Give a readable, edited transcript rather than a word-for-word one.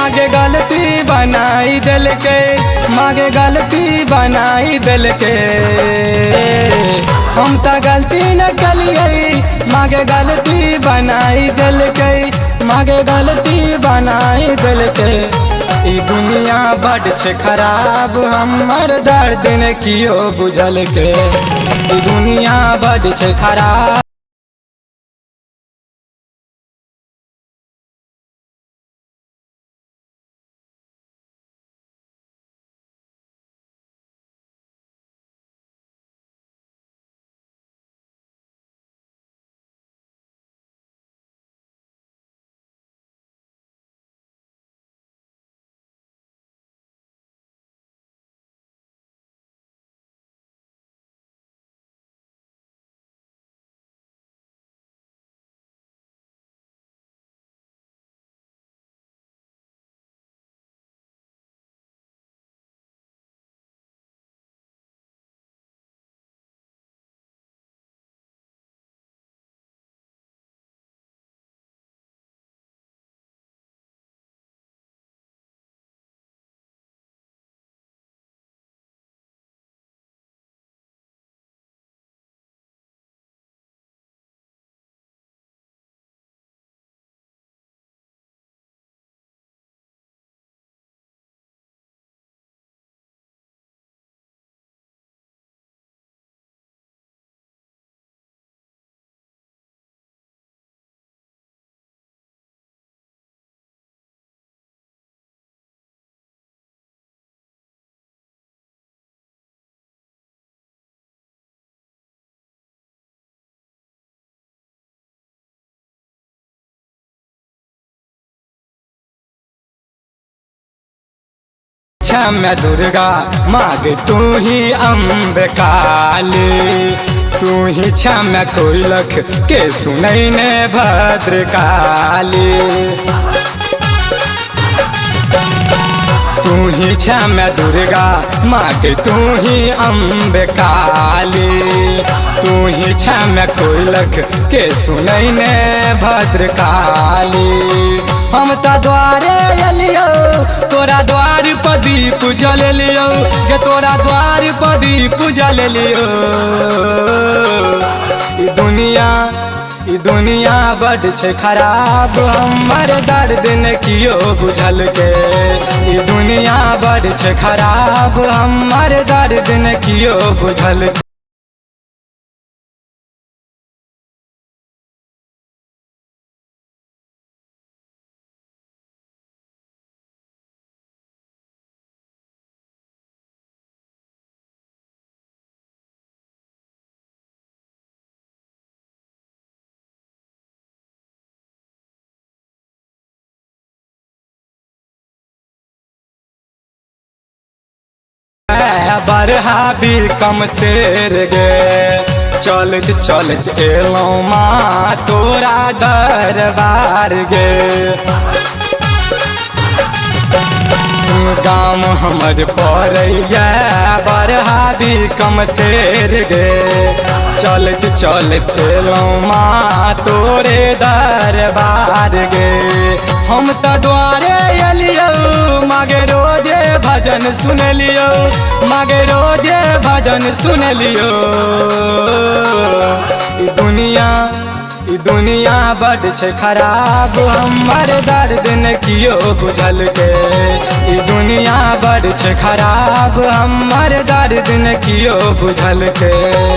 मागे गलती बनाई दिल के, मागे गलती बनाई दिल के। हम तो गलती न कलिए, मागे गलती बनाई दिल के, मागे गलती बनाई दिल के। ई दुनिया बड़ छे खराब, हमर दर्द न कियो बुझल के। ई दुनिया बड़ छे खराब। क्षमा दुर्गा माग तू ही अम्ब काली, तू ही क्षमा कोई लख के सुनैने भद्रकाली। तू ही क्षमा दुर्गा माग तू ही अम्ब काली, तू ही क्षमा कोई लख के सुनैने भद्रकाली। हम तो द्वारे एलियो, तोरा द्वार पर दीप जल लियो गे, तोरा द्वार पर दीप जल लियो। ई दुनिया बड़ छे खराब, हमर दर्द न कियो बुझल के। ई दुनिया बड़ छे खराब, हमर दर्द न कियो बुझल के। बरहा भी कम शेर गे, चलत चलत एलो माँ तोरा दरबार गे। गाम हमर पड़ैया बरहा भी कम शेर गे, चलत चलत एलो माँ तोरे दरबार गे। हम तो द्वारे एलियो, मागे रोजे भजन सुन लियो, मागे रोजे भजन सुन लियो। ई दुनिया बड़ छे खराब, हमर दर्द न कियो बुझल के। ई दुनिया बड़ छे खराब, हमर दर्द न कियो बुझल के।